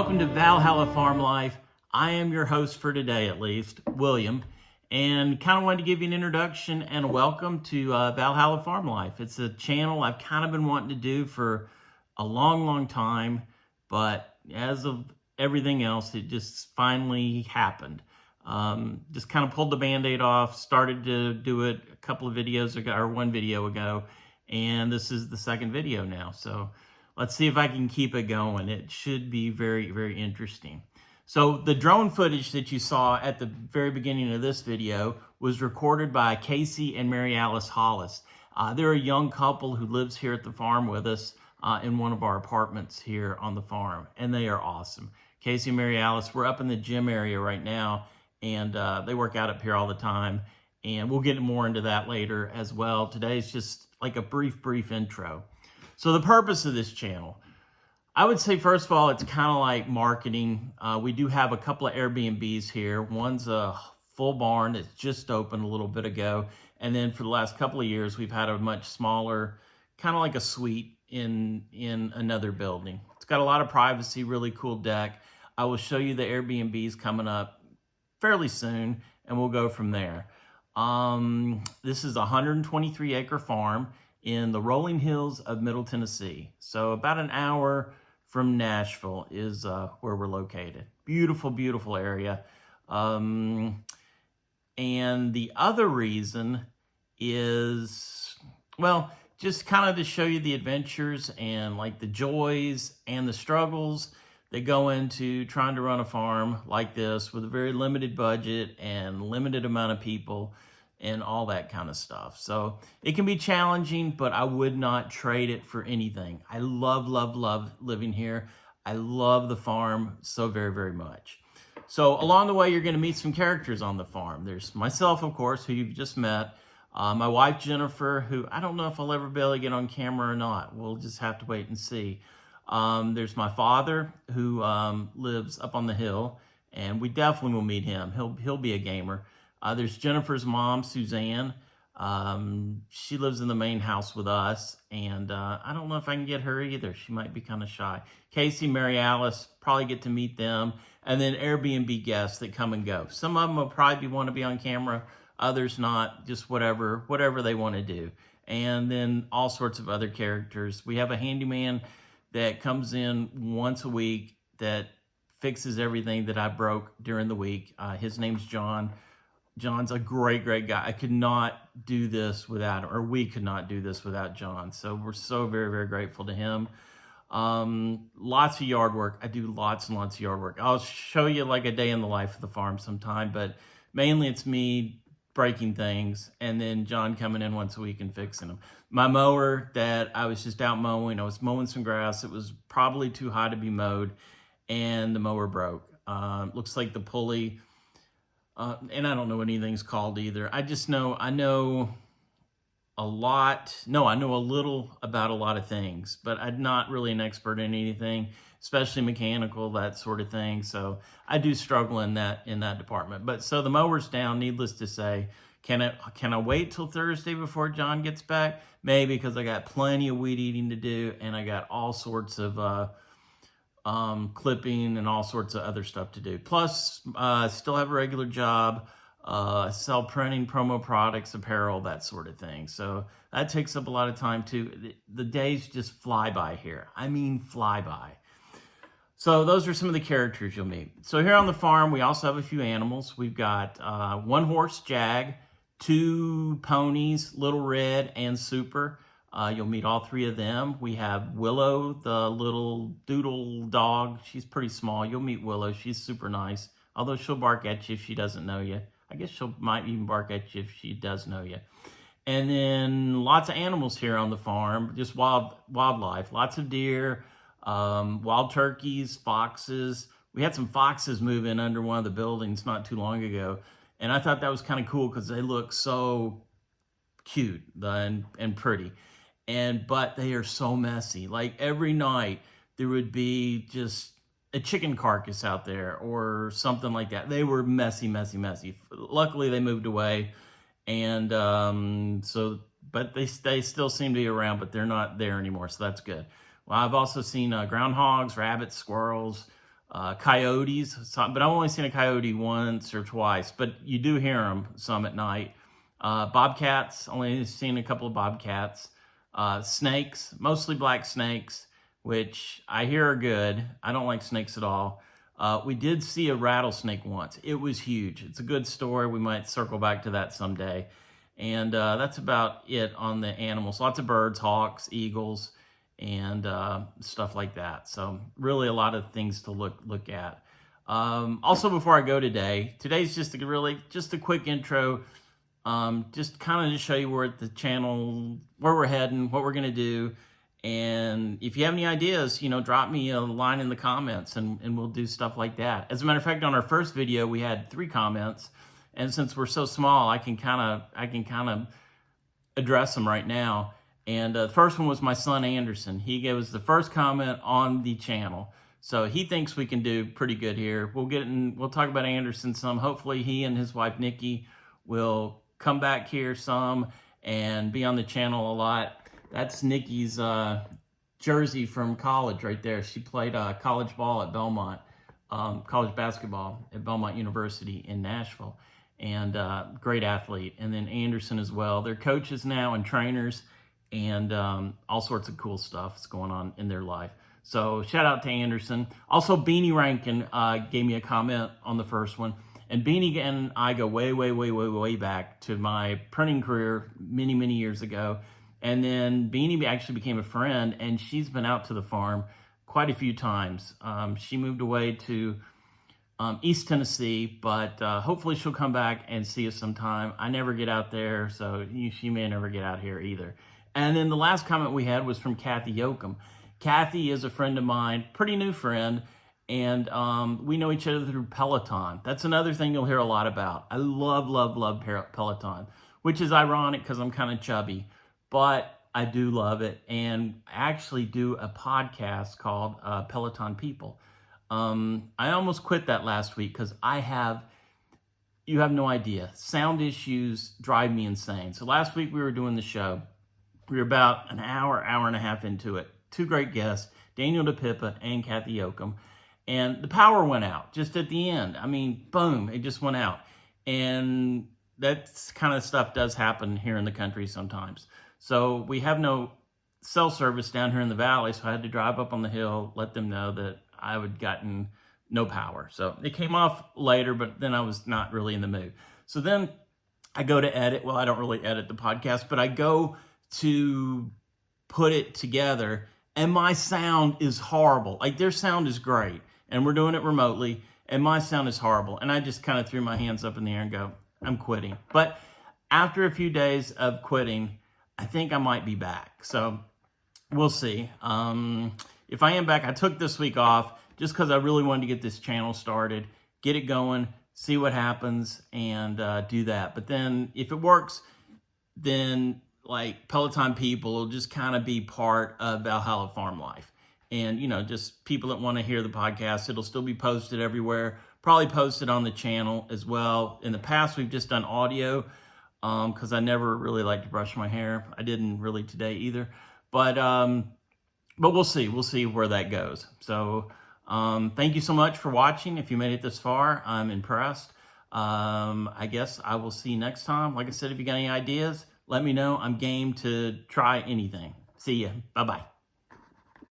Welcome to Valhalla Farm Life. I am your host for today, at least, William, and kind of wanted to give you an introduction and a welcome to Valhalla Farm Life. It's a channel I've kind of been wanting to do for a long time, but as of everything else, it just finally happened. Just kind of pulled the band-aid off, started to do it a couple of videos ago, or one video ago, and this is the second video now. So let's see if I can keep it going. It should be very interesting. So the drone footage that you saw at the very beginning of this video was recorded by Casey and Mary Alice Hollis. They're a young couple who lives here at the farm with us in one of our apartments here on the farm, and they are awesome. Casey and Mary Alice, we're up in the gym area right now, and they work out up here all the time, and we'll get more into that later as well. Today's just like a brief intro. So the purpose of this channel, I would say, first of all, it's kind of like marketing. We do have a couple of Airbnbs here. One's a full barn that's just opened a little bit ago. And then for the last couple of years, we've had a much smaller, kind of like a suite in another building. It's got a lot of privacy, really cool deck. I will show you the Airbnbs coming up fairly soon, and we'll go from there. This is a 123-acre farm in the rolling hills of Middle Tennessee. So about an hour from Nashville is where we're located. Beautiful area. And the other reason is, well, just kind of to show you the adventures and like the joys and the struggles that go into trying to run a farm like this with a very limited budget and limited amount of people and all that kind of stuff. So it can be challenging, but I would not trade it for anything. I love living here. I love the farm so very much. So along the way, you're gonna meet some characters on the farm. There's myself, of course, who you've just met. My wife, Jennifer, who I don't know if I'll ever be able to get on camera or not. We'll just have to wait and see. There's my father, who lives up on the hill, and we definitely will meet him. He'll be a gamer. There's Jennifer's mom, Suzanne. She lives in the main house with us, and I don't know if I can get her either. She might be kind of shy. Casey, Mary Alice, probably get to meet them, and then Airbnb guests that come and go. Some of them will probably want to be on camera, others not, just whatever they want to do. And then all sorts of other characters. We have a handyman that comes in once a week that fixes everything that I broke during the week. His name's John. John's a great guy. I could not do this without him, or we could not do this without John. So we're so very grateful to him. Lots of yard work. I do lots and lots of yard work. I'll show you like a day in the life of the farm sometime, but mainly it's me breaking things and then John coming in once a week and fixing them. My mower that I was just out mowing, I was mowing some grass. It was probably too high to be mowed, and the mower broke. Looks like the pulley, and I don't know what anything's called either. I just know, I know a little about a lot of things, but I'm not really an expert in anything, especially mechanical, that sort of thing. So I do struggle in that department. But so the mower's down, needless to say. Can I wait till Thursday before John gets back? Maybe, because I got plenty of weed eating to do, and I got all sorts of clipping and all sorts of other stuff to do. Plus, still have a regular job, sell printing, promo products, apparel, that sort of thing. So that takes up a lot of time too. The days just fly by here. I mean, fly by. So those are some of the characters you'll meet. So here on the farm, we also have a few animals. We've got one horse, Jag, two ponies, Little Red and Super. You'll meet all three of them. We have Willow, the little doodle dog. She's pretty small. You'll meet Willow. She's super nice, although she'll bark at you if she doesn't know you. I guess might even bark at you if she does know you. And then lots of animals here on the farm, just wildlife, lots of deer, wild turkeys, foxes. We had some foxes move in under one of the buildings not too long ago, and I thought that was kind of cool because they look so cute and pretty. But they are so messy. Like every night there would be just a chicken carcass out there or something like that. They were messy. Luckily they moved away, and but they still seem to be around, but they're not there anymore, so that's good. Well, I've also seen groundhogs, rabbits, squirrels, coyotes, but I've only seen a coyote once or twice, but you do hear them some at night. Bobcats, only seen a couple of bobcats. Snakes, mostly black snakes, which I hear are good. I don't like snakes at all. We did see a rattlesnake once. It was huge. It's a good story. We might circle back to that someday. And that's about it on the animals. Lots of birds, hawks, eagles, and stuff like that. So really a lot of things to look at. Also, before I go today's just a quick intro. Just kind of to show you where the channel, where we're heading, what we're going to do. And if you have any ideas, drop me a line in the comments and we'll do stuff like that. As a matter of fact, on our first video, we had 3 comments. And since we're so small, I can kind of address them right now. And the first one was my son, Anderson. He gave us the first comment on the channel. So he thinks we can do pretty good here. We'll talk about Anderson some. Hopefully he and his wife, Nikki, will come back here some and be on the channel a lot. That's Nikki's jersey from college right there. She played college ball at Belmont, college basketball at Belmont University in Nashville, and great athlete. And then Anderson as well. They're coaches now and trainers, and all sorts of cool stuff is going on in their life. So shout out to Anderson. Also, Beanie Rankin gave me a comment on the first one. And Beanie and I go way back to my printing career many years ago. And then Beanie actually became a friend, and she's been out to the farm quite a few times. She moved away to East Tennessee, but hopefully she'll come back and see us sometime. I never get out there, so she may never get out here either. And then the last comment we had was from Kathy Yoakum. Kathy is a friend of mine, pretty new friend, and we know each other through Peloton. That's another thing you'll hear a lot about. I love Peloton, which is ironic because I'm kind of chubby, but I do love it. And I actually do a podcast called Peloton People. I almost quit that last week because you have no idea. Sound issues drive me insane. So last week we were doing the show. We were about an hour and a half into it. 2 great guests, Daniel DePippa and Kathy Yoakum. And the power went out just at the end. I mean, boom, it just went out. And that kind of stuff does happen here in the country sometimes. So we have no cell service down here in the valley, so I had to drive up on the hill, let them know that I had gotten no power. So it came off later, but then I was not really in the mood. So then I go to edit. Well, I don't really edit the podcast, but I go to put it together, and my sound is horrible. Like, their sound is great, and we're doing it remotely, and my sound is horrible. And I just kind of threw my hands up in the air and go, I'm quitting. But after a few days of quitting, I think I might be back. So we'll see. If I am back, I took this week off just because I really wanted to get this channel started, get it going, see what happens, and do that. But then if it works, then like Peloton People will just kind of be part of Valhalla Farm Life. And, just people that want to hear the podcast, it'll still be posted everywhere, probably posted on the channel as well. In the past, we've just done audio because I never really like to brush my hair. I didn't really today either. But we'll see. We'll see where that goes. So thank you so much for watching. If you made it this far, I'm impressed. I guess I will see you next time. Like I said, if you got any ideas, let me know. I'm game to try anything. See ya. Bye-bye.